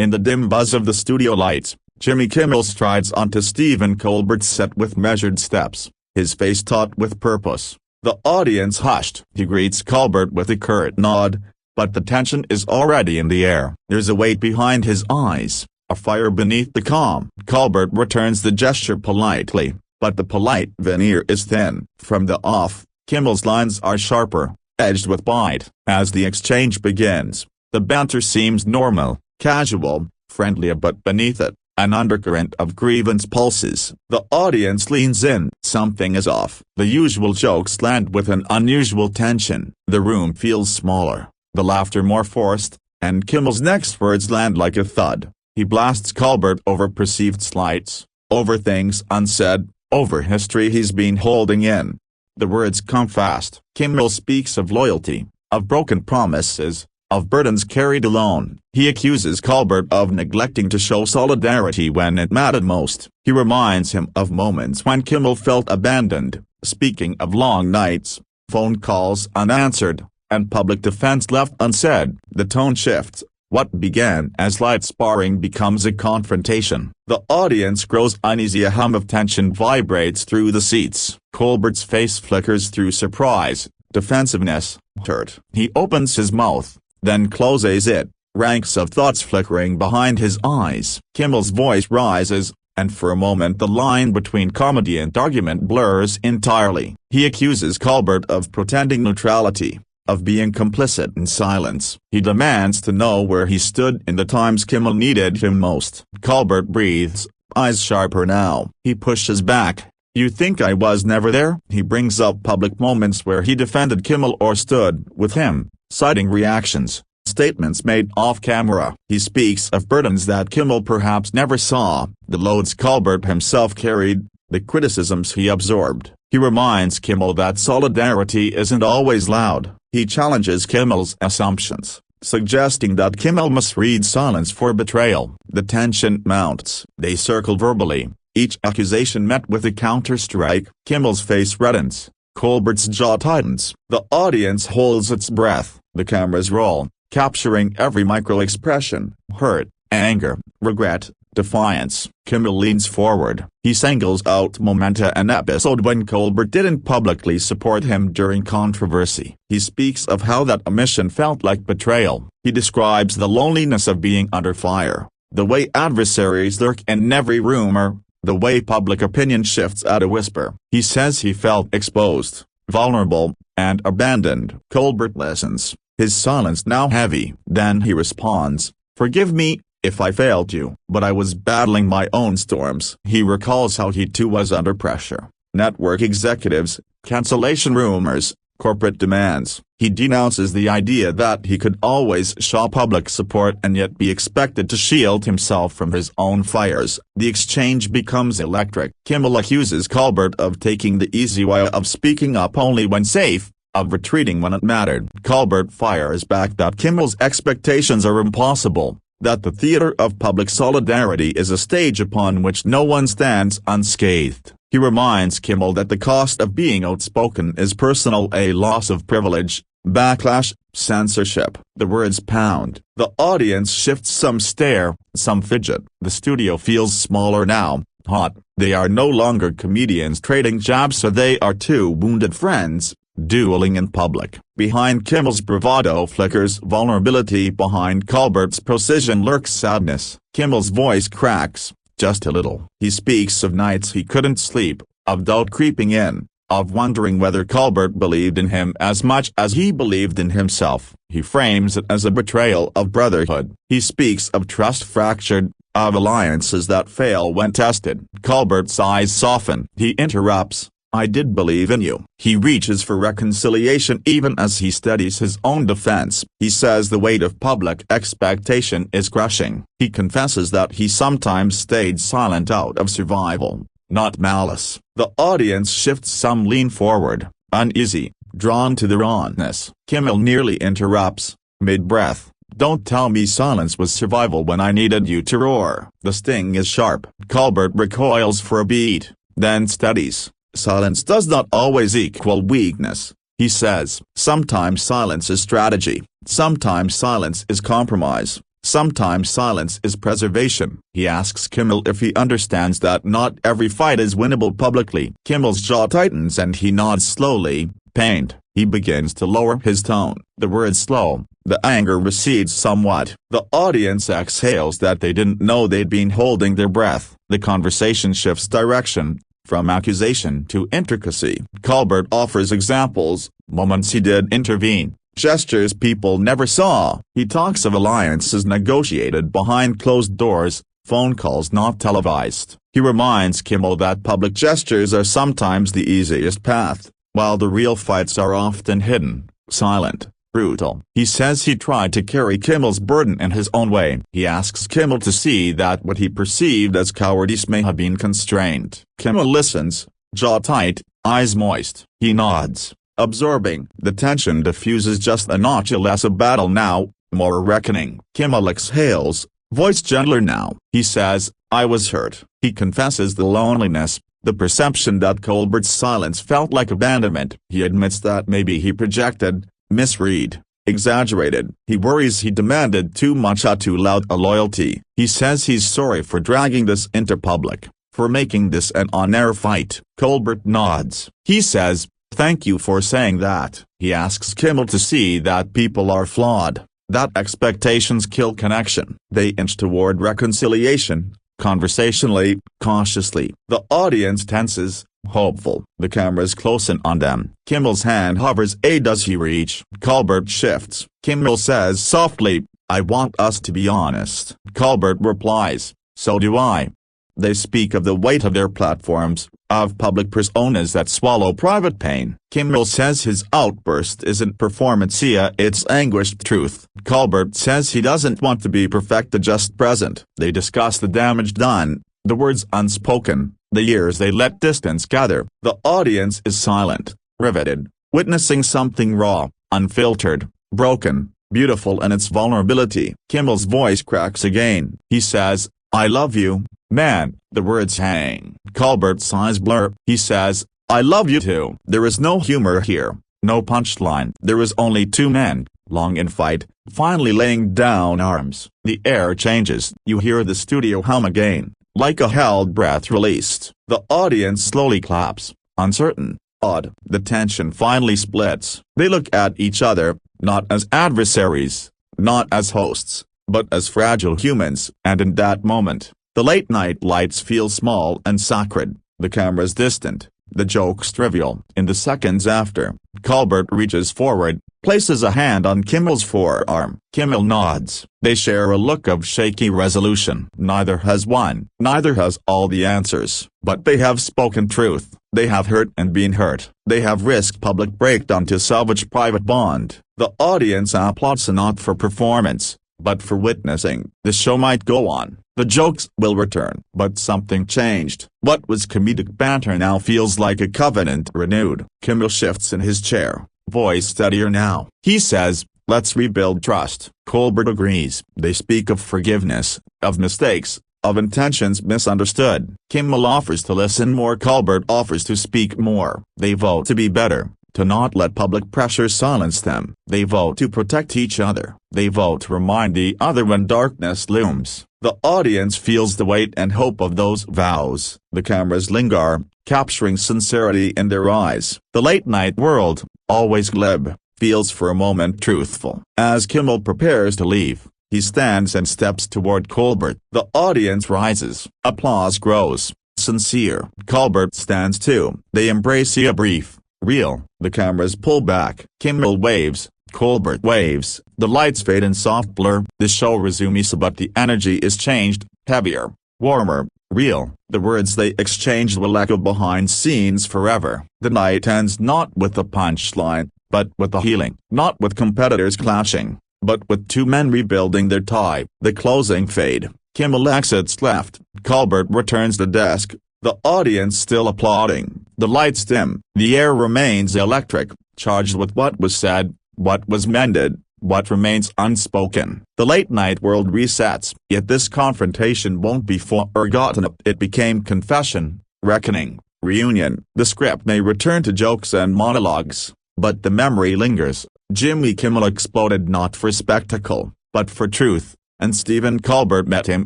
In the dim buzz of the studio lights, Jimmy Kimmel strides onto Stephen Colbert's set with measured steps, his face taut with purpose. The audience hushed. He greets Colbert with a curt nod, but the tension is already in the air. There's a weight behind his eyes, a fire beneath the calm. Colbert returns the gesture politely, but the polite veneer is thin. From the off, Kimmel's lines are sharper, edged with bite. As the exchange begins, the banter seems normal, casual, friendly, but beneath it, an undercurrent of grievance pulses. The audience leans in. Something is off. The usual jokes land with an unusual tension. The room feels smaller, the laughter more forced, and Kimmel's next words land like a thud. He blasts Colbert over perceived slights, over things unsaid, over history he's been holding in. The words come fast. Kimmel speaks of loyalty, of broken promises, of burdens carried alone. He accuses Colbert of neglecting to show solidarity when it mattered most. He reminds him of moments when Kimmel felt abandoned, speaking of long nights, phone calls unanswered, and public defense left unsaid. The tone shifts. What began as light sparring becomes a confrontation. The audience grows uneasy. A hum of tension vibrates through the seats. Colbert's face flickers through surprise, defensiveness, hurt. He opens his mouth, then closes it, ranks of thoughts flickering behind his eyes. Kimmel's voice rises, and for a moment the line between comedy and argument blurs entirely. He accuses Colbert of pretending neutrality, of being complicit in silence. He demands to know where he stood in the times Kimmel needed him most. Colbert breathes, eyes sharper now. He pushes back. You think I was never there? He brings up public moments where he defended Kimmel or stood with him, citing reactions, statements made off-camera. He speaks of burdens that Kimmel perhaps never saw, the loads Colbert himself carried, the criticisms he absorbed. He reminds Kimmel that solidarity isn't always loud. He challenges Kimmel's assumptions, suggesting that Kimmel must read silence for betrayal. The tension mounts. They circle verbally, each accusation met with a counter-strike. Kimmel's face reddens. Colbert's jaw tightens. The audience holds its breath. The cameras roll, capturing every micro-expression: hurt, anger, regret, defiance. Kimmel leans forward. He singles out momenta, an episode when Colbert didn't publicly support him during controversy. He speaks of how that omission felt like betrayal. He describes the loneliness of being under fire, the way adversaries lurk in every rumor, the way public opinion shifts at a whisper. He says he felt exposed, vulnerable, and abandoned. Colbert listens, his silence now heavy. Then he responds, "Forgive me if I failed you, but I was battling my own storms." He recalls how he too was under pressure. Network executives, cancellation rumors, corporate demands. He denounces the idea that he could always show public support and yet be expected to shield himself from his own fires. The exchange becomes electric. Kimmel accuses Colbert of taking the easy way, of speaking up only when safe, of retreating when it mattered. Colbert fires back that Kimmel's expectations are impossible, that the theater of public solidarity is a stage upon which no one stands unscathed. He reminds Kimmel that the cost of being outspoken is personal, a loss of privilege, backlash, censorship. The words pound. The audience shifts, some stare, some fidget. The studio feels smaller now, hot. They are no longer comedians trading jabs, so they are two wounded friends, dueling in public. Behind Kimmel's bravado flickers vulnerability. Behind Colbert's precision lurks sadness. Kimmel's voice cracks, just a little. He speaks of nights he couldn't sleep, of doubt creeping in, of wondering whether Colbert believed in him as much as he believed in himself. He frames it as a betrayal of brotherhood. He speaks of trust fractured, of alliances that fail when tested. Colbert's eyes soften. He interrupts, "I did believe in you." He reaches for reconciliation even as he studies his own defense. He says the weight of public expectation is crushing. He confesses that he sometimes stayed silent out of survival, not malice. The audience shifts, some lean forward, uneasy, drawn to the rawness. Kimmel nearly interrupts, mid-breath, "Don't tell me silence was survival when I needed you to roar." The sting is sharp. Colbert recoils for a beat, then steadies. "Silence does not always equal weakness," he says. "Sometimes silence is strategy, sometimes silence is compromise." Sometimes silence is preservation. He asks Kimmel if he understands that not every fight is winnable publicly. Kimmel's jaw tightens and he nods slowly, pained. He begins to lower his tone. The words slow. The anger recedes somewhat. The audience exhales that they didn't know they'd been holding their breath. The conversation shifts direction, from accusation to intricacy. Colbert offers examples, moments he did intervene, gestures people never saw. He talks of alliances negotiated behind closed doors, phone calls not televised. He reminds Kimmel that public gestures are sometimes the easiest path, while the real fights are often hidden, silent, brutal. He says he tried to carry Kimmel's burden in his own way. He asks Kimmel to see that what he perceived as cowardice may have been constrained. Kimmel listens, jaw tight, eyes moist. He nods, absorbing. The tension diffuses just a notch. Less a battle now, more a reckoning. Kimmel exhales, voice gentler now. He says, I was hurt. He confesses the loneliness, the perception that Colbert's silence felt like abandonment. He admits that maybe he projected, misread, exaggerated. He worries he demanded too much or too loud a loyalty. He says he's sorry for dragging this into public, for making this an on-air fight. Colbert nods. He says, thank you for saying that. He asks Kimmel to see that people are flawed, that expectations kill connection. They inch toward reconciliation, conversationally, cautiously. The audience tenses, hopeful. The cameras close in on them. Kimmel's hand hovers. Does he reach? Colbert shifts. Kimmel says softly, I want us to be honest. Colbert replies, so do I. They speak of the weight of their platforms, of public personas that swallow private pain. Kimmel says his outburst isn't performancia, it's anguished truth. Colbert says he doesn't want to be perfect, just present. They discuss the damage done, the words unspoken, the years they let distance gather. The audience is silent, riveted, witnessing something raw, unfiltered, broken, beautiful in its vulnerability. Kimmel's voice cracks again. He says, I love you, man. The words hang. Colbert's eyes blur. He says, I love you too. There is no humor here, no punchline. There is only two men, long in fight, finally laying down arms. The air changes. You hear the studio hum again, like a held breath released. The audience slowly claps, uncertain, awed. The tension finally splits. They look at each other, not as adversaries, not as hosts, but as fragile humans. And in that moment, the late-night lights feel small and sacred, the cameras distant, the jokes trivial. In the seconds after, Colbert reaches forward, places a hand on Kimmel's forearm. Kimmel nods. They share a look of shaky resolution. Neither has won. Neither has all the answers. But they have spoken truth. They have hurt and been hurt. They have risked public breakdown to salvage private bond. The audience applauds not for performance, but for witnessing. The show might go on. The jokes will return. But something changed. What was comedic banter now feels like a covenant renewed. Kimmel shifts in his chair, voice steadier now. He says, let's rebuild trust. Colbert agrees. They speak of forgiveness, of mistakes, of intentions misunderstood. Kimmel offers to listen more. Colbert offers to speak more. They vote to be better, to not let public pressure silence them. They vote to protect each other. They vote to remind the other when darkness looms. The audience feels the weight and hope of those vows. The cameras linger, capturing sincerity in their eyes. The late-night world, always glib, feels for a moment truthful. As Kimmel prepares to leave, he stands and steps toward Colbert. The audience rises. Applause grows. Sincere. Colbert stands too. They embrace a brief, real. The cameras pull back. Kimmel waves. Colbert waves. The lights fade in soft blur. The show resumes, but the energy is changed, heavier, warmer, real. The words they exchanged will echo behind scenes forever. The night ends not with a punchline, but with a healing. Not with competitors clashing, but with two men rebuilding their tie. The closing fade. Kimmel exits left. Colbert returns the desk. The audience still applauding. The lights dim. The air remains electric, charged with what was said, what was mended, what remains unspoken. The late-night world resets. Yet this confrontation won't be forgotten. It became confession, reckoning, reunion. The script may return to jokes and monologues, but the memory lingers. Jimmy Kimmel exploded not for spectacle, but for truth. and Stephen Colbert met him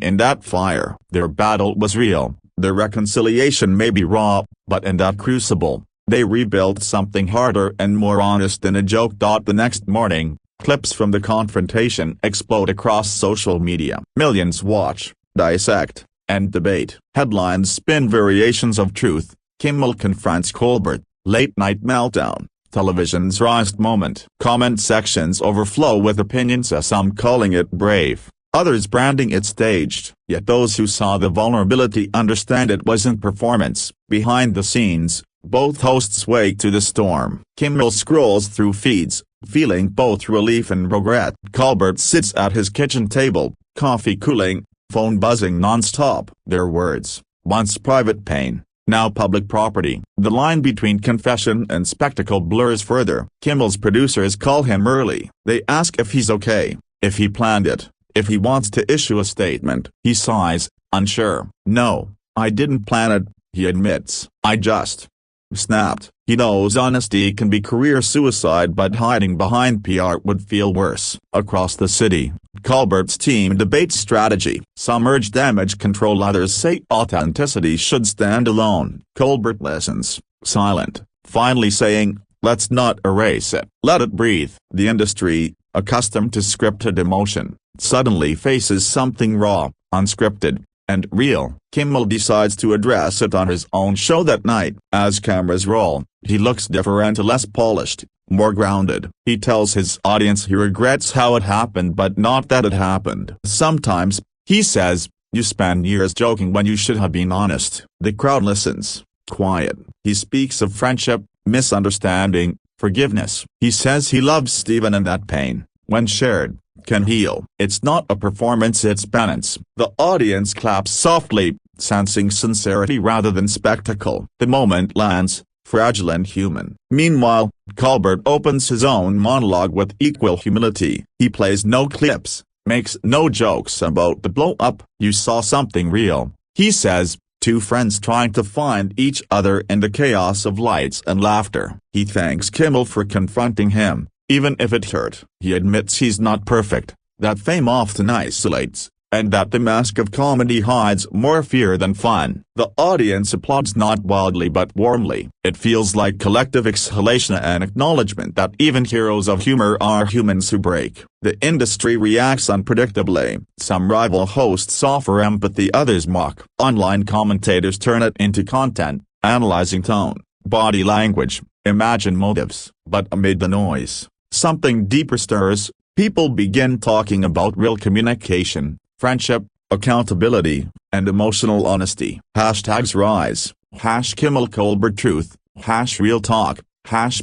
in that fire. Their battle was real, their reconciliation may be raw, but in that crucible, they rebuilt something harder and more honest than a joke. The next morning, clips from the confrontation explode across social media. Millions watch, dissect, and debate. Headlines spin variations of truth. Kimmel confronts Colbert, late-night meltdown, television's rawest moment. Comment sections overflow with opinions, some calling it brave, others branding it staged. Yet those who saw the vulnerability understand it wasn't performance. Behind the scenes, both hosts wake to the storm. Kimmel scrolls through feeds, feeling both relief and regret. Colbert sits at his kitchen table, coffee cooling, phone buzzing non-stop. Their words, once private pain, now public property. The line between confession and spectacle blurs further. Kimmel's producers call him early. They ask if he's okay, if he planned it, if he wants to issue a statement. He sighs, unsure. "No, I didn't plan it," he admits. "I just snapped." He knows honesty can be career suicide, but hiding behind PR would feel worse. Across the city, Colbert's team debates strategy. Some urge damage control, others say authenticity should stand alone. Colbert listens, silent, finally saying, "Let's not erase it. Let it breathe." The industry, accustomed to scripted emotion, suddenly faces something raw, unscripted, and real. Kimmel decides to address it on his own show that night. As cameras roll, he looks different, less polished, more grounded. He tells his audience he regrets how it happened, but not that it happened. "Sometimes," he says, "you spend years joking when you should have been honest." The crowd listens, quiet. He speaks of friendship, misunderstanding, forgiveness. He says he loves Stephen and that pain, when shared, can heal. It's not a performance, it's penance. The audience claps softly, sensing sincerity rather than spectacle. The moment lands, fragile and human. Meanwhile, Colbert opens his own monologue with equal humility. He plays no clips, makes no jokes about the blow-up. "You saw something real," he says, two friends trying to find each other in the chaos of lights and laughter. He thanks Kimmel for confronting him, even if it hurt. He admits he's not perfect, that fame often isolates, and that the mask of comedy hides more fear than fun. The audience applauds, not wildly but warmly. It feels like collective exhalation and acknowledgement that even heroes of humor are humans who break. The industry reacts unpredictably. Some rival hosts offer empathy, others mock. Online commentators turn it into content, analyzing tone, body language, imagined motives. But amid the noise, something deeper stirs. People begin talking about real communication, friendship, accountability, and emotional honesty. Hashtags rise, #KimmelColbertTruth, #RealTalk,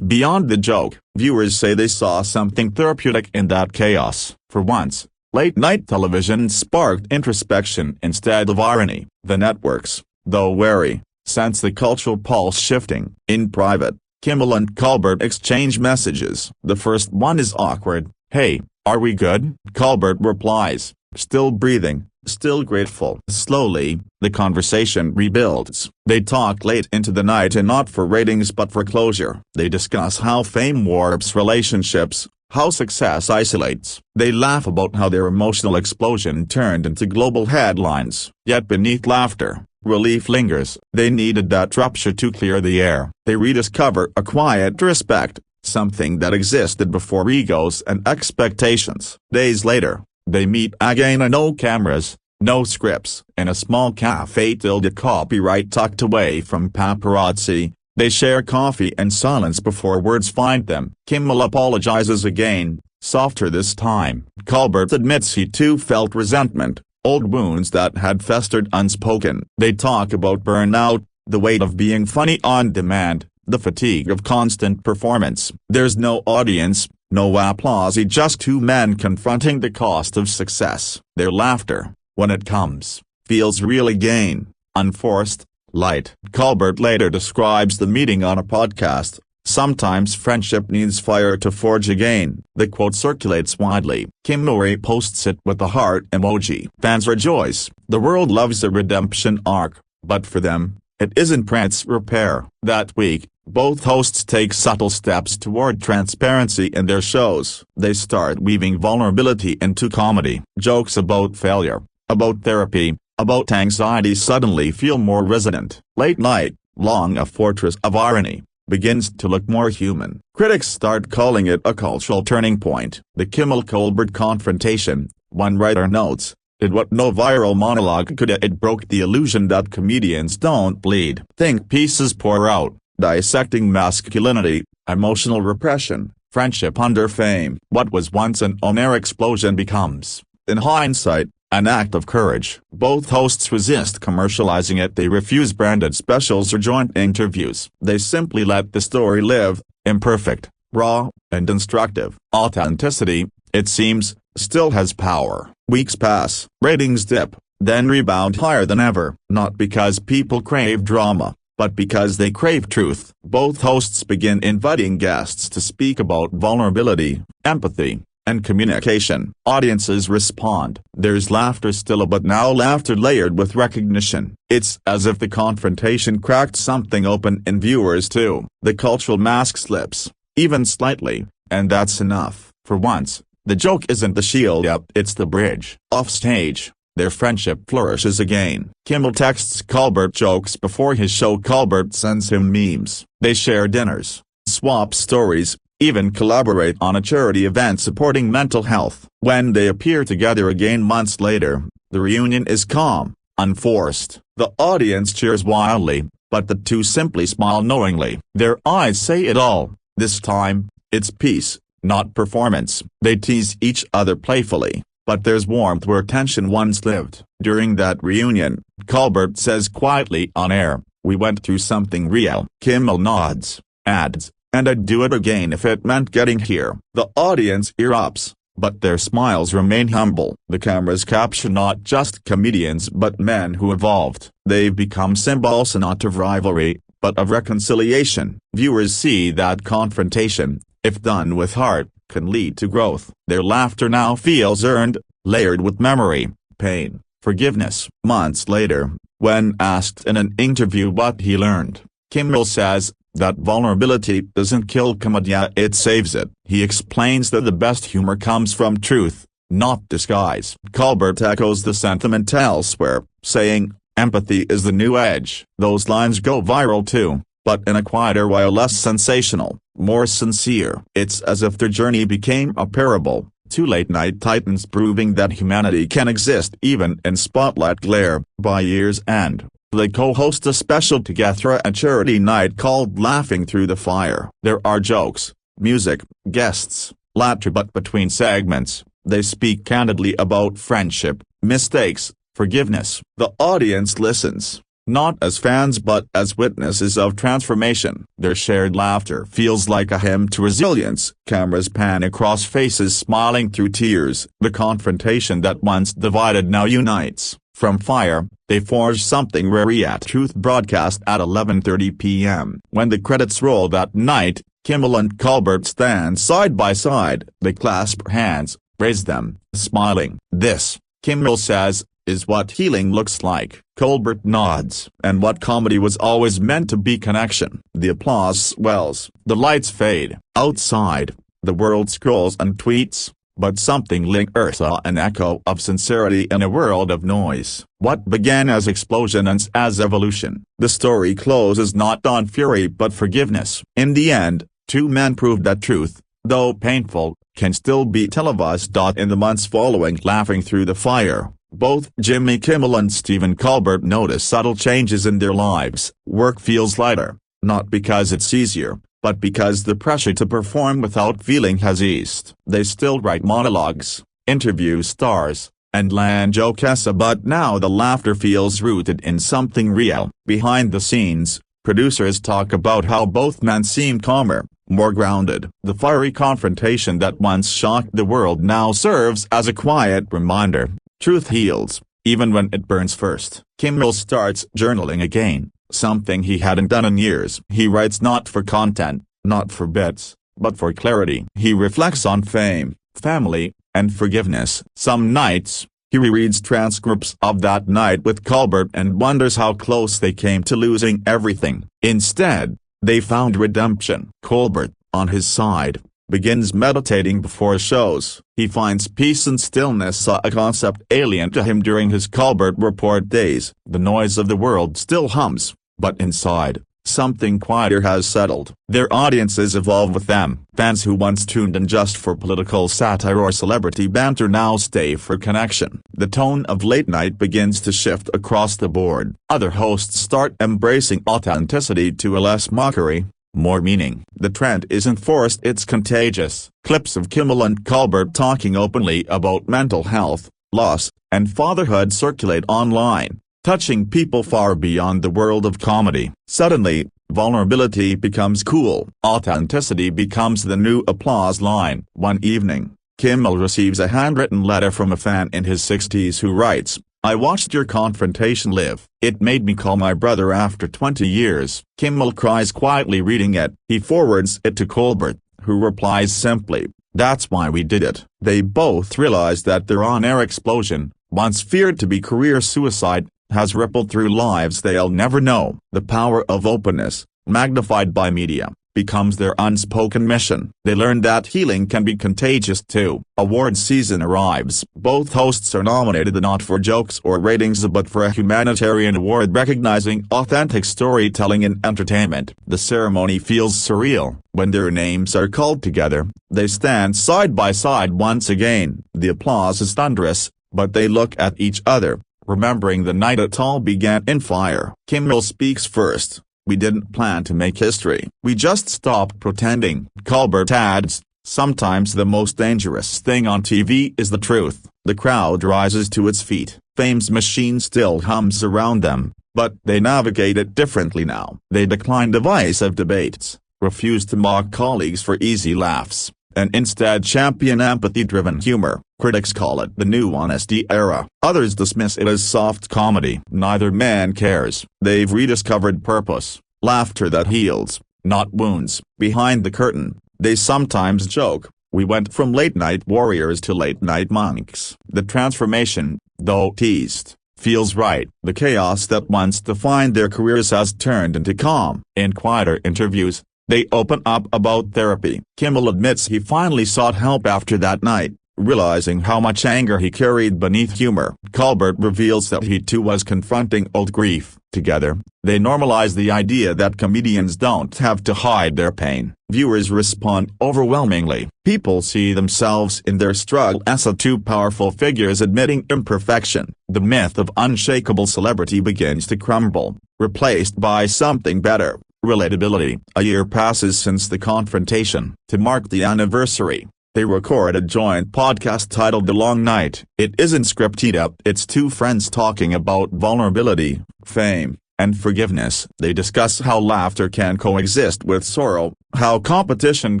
#Beyond the Joke. Viewers say they saw something therapeutic in that chaos. For once, late-night television sparked introspection instead of irony. The networks, though wary, sense the cultural pulse shifting. In private, Kimmel and Colbert exchange messages. The first one is awkward. "Hey, are we good?" Colbert replies, still breathing, still grateful. Slowly, the conversation rebuilds. They talk late into the night, and not for ratings but for closure. They discuss how fame warps relationships, how success isolates. They laugh about how their emotional explosion turned into global headlines. Yet beneath laughter, relief lingers. They needed that rupture to clear the air. They rediscover a quiet respect, something that existed before egos and expectations. Days later, they meet again, and no cameras, no scripts. In a small cafe, tilde copyright tucked away from paparazzi, they share coffee and silence before words find them. Kimmel apologizes again, softer this time. Colbert admits he too felt resentment, old wounds that had festered unspoken. They talk about burnout, the weight of being funny on demand, the fatigue of constant performance. There's no audience, no applause, just two men confronting the cost of success. Their laughter, when it comes, feels real again, unforced, light. Colbert later describes the meeting on a podcast. "Sometimes friendship needs fire to forge again." The quote circulates widely. Kimmel reposts it with the heart emoji. Fans rejoice. The world loves a redemption arc, but for them, It isn't Prince repair. That week, both hosts take subtle steps toward transparency in their shows. They start weaving vulnerability into comedy. Jokes about failure, about therapy, about anxiety suddenly feel more resonant. Late night, long a fortress of irony, begins to look more human. Critics start calling it a cultural turning point. The Kimmel-Colbert confrontation, one writer notes, did what no viral monologue could. It broke the illusion that comedians don't bleed. Think pieces pour out, dissecting masculinity, emotional repression, friendship under fame. What was once an on-air explosion becomes, in hindsight, an act of courage. Both hosts resist commercializing it. They refuse branded specials or joint interviews. They simply let the story live, imperfect, raw, and instructive. Authenticity, it seems, still has power. Weeks pass, ratings dip, then rebound higher than ever. Not because people crave drama, but because they crave truth. Both hosts begin inviting guests to speak about vulnerability, empathy, and communication. Audiences respond. There's laughter still, but now laughter layered with recognition. It's as if the confrontation cracked something open in viewers too. The cultural mask slips, even slightly, and that's enough. For once, the joke isn't the shield up, it's the bridge. Offstage, their friendship flourishes again. Kimmel texts Colbert jokes before his show. Colbert sends him memes. They share dinners, swap stories, even collaborate on a charity event supporting mental health. When they appear together again months later, the reunion is calm, unforced. The audience cheers wildly, but the two simply smile knowingly. Their eyes say it all. This time, it's peace, not performance. They tease each other playfully, but there's warmth where tension once lived. During that reunion, Colbert says quietly on air, "We went through something real." Kimmel nods, adds, "And I'd do it again if it meant getting here." The audience erupts, but their smiles remain humble. The cameras capture not just comedians but men who evolved. They've become symbols not of rivalry, but of reconciliation. Viewers see that confrontation, if done with heart, can lead to growth. Their laughter now feels earned, layered with memory, pain, forgiveness. Months later, when asked in an interview what he learned, Kimmel says that vulnerability doesn't kill comedy, it saves it. He explains that the best humor comes from truth, not disguise. Colbert echoes the sentiment elsewhere, saying, "Empathy is the new edge." Those lines go viral too, but in a quieter while less sensational, more sincere. It's as if their journey became a parable, two late-night titans proving that humanity can exist even in spotlight glare. By year's end, they co-host a special together, a charity night called Laughing Through the Fire. There are jokes, music, guests, laughter, but between segments, they speak candidly about friendship, mistakes, forgiveness. The audience listens, not as fans but as witnesses of transformation. Their shared laughter feels like a hymn to resilience. Cameras pan across faces smiling through tears. The confrontation that once divided now unites. From fire, they forge something rare. Truth broadcast at 11:30 p.m. When the credits roll that night, Kimmel and Colbert stand side by side. They clasp hands, raise them, smiling. "This," Kimmel says, "is what healing looks like." Colbert nods. And what comedy was always meant to be: connection. The applause swells. The lights fade. Outside, the world scrolls and tweets, but something lingers, an echo of sincerity in a world of noise. What began as explosion ends as evolution. The story closes not on fury but forgiveness. In the end, two men proved that truth, though painful, can still be televised. In the months following Laughing Through the Fire, both Jimmy Kimmel and Stephen Colbert notice subtle changes in their lives. Work feels lighter, not because it's easier, but because the pressure to perform without feeling has eased. They still write monologues, interview stars, and land jokes, but now the laughter feels rooted in something real. Behind the scenes, producers talk about how both men seem calmer, more grounded. The fiery confrontation that once shocked the world now serves as a quiet reminder. Truth heals, even when it burns first. Kimmel starts journaling again, something he hadn't done in years. He writes not for content, not for bits, but for clarity. He reflects on fame, family, and forgiveness. Some nights, He rereads transcripts of that night with Colbert and wonders how close they came to losing everything. Instead, they found redemption. Colbert, on his side, begins meditating before shows. He finds peace and stillness, a concept alien to him during his Colbert Report days. The noise of the world still hums, but inside, something quieter has settled. Their audiences evolve with them. Fans who once tuned in just for political satire or celebrity banter now stay for connection. The tone of late night begins to shift across the board. Other hosts start embracing authenticity to a less mockery, more meaning. The trend isn't forced, it's contagious. Clips of Kimmel and Colbert talking openly about mental health, loss, and fatherhood circulate online, touching people far beyond the world of comedy. Suddenly, vulnerability becomes cool. Authenticity becomes the new applause line. One evening, Kimmel receives a handwritten letter from a fan in his 60s who writes, "I watched your Confrontation live. It made me call my brother after 20 years. Kimmel cries quietly reading it. He forwards it to Colbert, who replies simply, "That's why we did it." They both realize that their on-air explosion, once feared to be career suicide, has rippled through lives they'll never know. The power of openness, magnified by media, becomes their unspoken mission. They learn that healing can be contagious too. Award season arrives. Both hosts are nominated not for jokes or ratings but for a humanitarian award recognizing authentic storytelling in entertainment. The ceremony feels surreal. When their names are called together, they stand side by side once again. The applause is thunderous, but they look at each other, remembering the night it all began in fire. Kimmel speaks first. "We didn't plan to make history. We just stopped pretending." Colbert adds, "Sometimes the most dangerous thing on TV is the truth." The crowd rises to its feet. Fame's machine still hums around them, but they navigate it differently now. They decline divisive debates, refuse to mock colleagues for easy laughs, and instead champion empathy-driven humor. Critics call it the new honesty era. Others dismiss it as soft comedy. Neither man cares. They've rediscovered purpose, laughter that heals, not wounds. Behind the curtain, they sometimes joke, "We went from late-night warriors to late-night monks." The transformation, though teased, feels right. The chaos that once defined their careers has turned into calm. In quieter interviews, they open up about therapy. Kimmel admits he finally sought help after that night, realizing how much anger he carried beneath humor. Colbert reveals that he too was confronting old grief. Together, they normalize the idea that comedians don't have to hide their pain. Viewers respond overwhelmingly. People see themselves in their struggle as two powerful figures admitting imperfection. The myth of unshakable celebrity begins to crumble, replaced by something better: relatability. A year passes since the confrontation. To mark the anniversary, they record a joint podcast titled The Long Night. It isn't scripted, it's two friends talking about vulnerability, fame, and forgiveness. They discuss how laughter can coexist with sorrow, how competition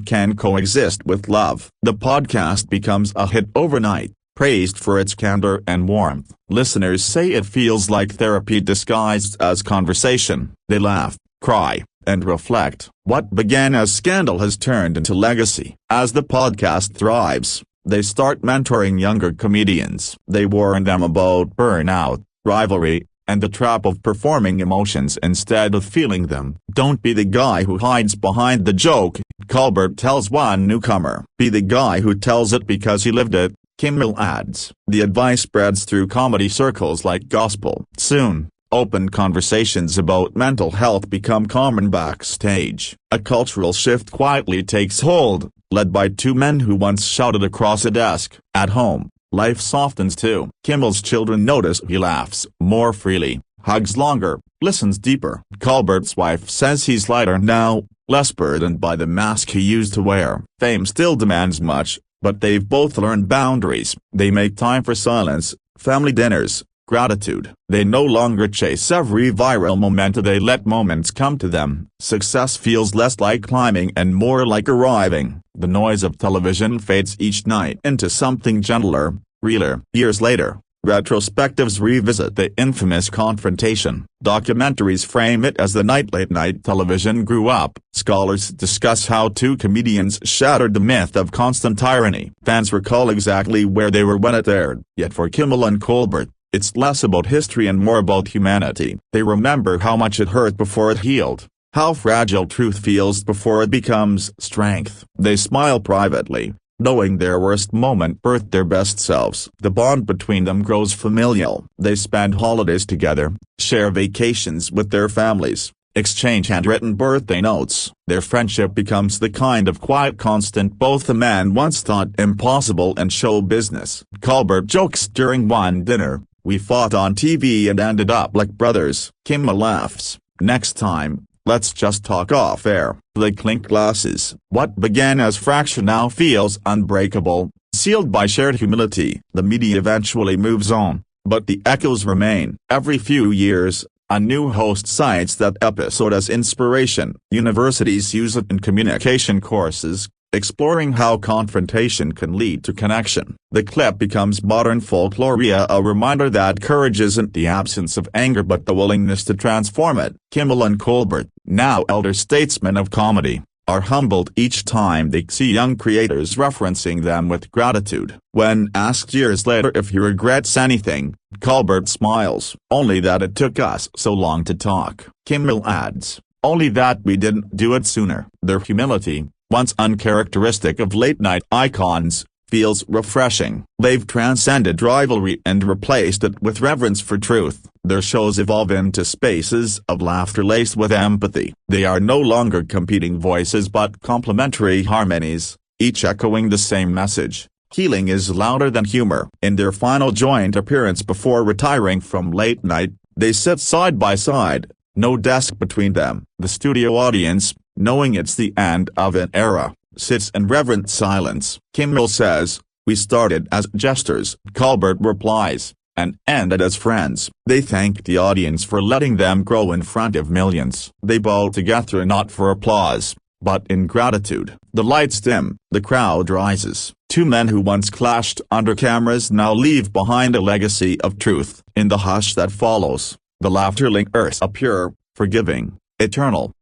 can coexist with love. The podcast becomes a hit overnight, praised for its candor and warmth. Listeners say it feels like therapy disguised as conversation. They laugh, cry, and reflect. What began as scandal has turned into legacy. As the podcast thrives, they start mentoring younger comedians. They warn them about burnout, rivalry, and the trap of performing emotions instead of feeling them. "Don't be the guy who hides behind the joke," Colbert tells one newcomer. "Be the guy who tells it because he lived it," Kimmel adds. The advice spreads through comedy circles like gospel. Soon, open conversations about mental health become common backstage. A cultural shift quietly takes hold, led by two men who once shouted across a desk. At home, life softens too. Kimmel's children notice he laughs more freely, hugs longer, listens deeper. Colbert's wife says he's lighter now, less burdened by the mask he used to wear. Fame still demands much, but they've both learned boundaries. They make time for silence, family dinners, gratitude. They no longer chase every viral moment, they let moments come to them. Success feels less like climbing and more like arriving. The noise of television fades each night into something gentler, realer. Years later, Retrospectives revisit the infamous Confrontation. Documentaries frame it as the night late-night television grew up. Scholars discuss how two comedians shattered the myth of constant tyranny. Fans recall exactly where they were when it aired. Yet for Kimmel and Colbert, it's less about history and more about humanity. They remember how much it hurt before it healed, how fragile truth feels before it becomes strength. They smile privately, knowing their worst moment birthed their best selves. The bond between them grows familial. They spend holidays together, share vacations with their families, exchange handwritten birthday notes. Their friendship becomes the kind of quiet constant both the man once thought impossible in show business. Colbert jokes during one dinner, "We fought on TV and ended up like brothers." Kimmel laughs, "Next time, let's just talk off air." They clink glasses. What began as fracture now feels unbreakable, sealed by shared humility. The media eventually moves on, but the echoes remain. Every few years, a new host cites that episode as inspiration. Universities use it in communication courses, exploring how confrontation can lead to connection. The clip becomes modern folklore, a reminder that courage isn't the absence of anger but the willingness to transform it. Kimmel and Colbert, now elder statesmen of comedy, are humbled each time they see young creators referencing them with gratitude. When asked years later if he regrets anything, Colbert smiles. "Only that it took us so long to talk." Kimmel adds, "Only that we didn't do it sooner." Their humility, once uncharacteristic of late-night icons, feels refreshing. They've transcended rivalry and replaced it with reverence for truth. Their shows evolve into spaces of laughter laced with empathy. They are no longer competing voices but complementary harmonies, each echoing the same message: healing is louder than humor. In their final joint appearance before retiring from late night, they sit side by side, no desk between them. The studio audience, knowing it's the end of an era, sits in reverent silence. Kimmel says, "We started as jesters." Colbert replies, "And ended as friends." They thank the audience for letting them grow in front of millions. They bow together not for applause, but in gratitude. The lights dim, the crowd rises. Two men who once clashed under cameras now leave behind a legacy of truth. In the hush that follows, the laughter lingers, a pure, forgiving, eternal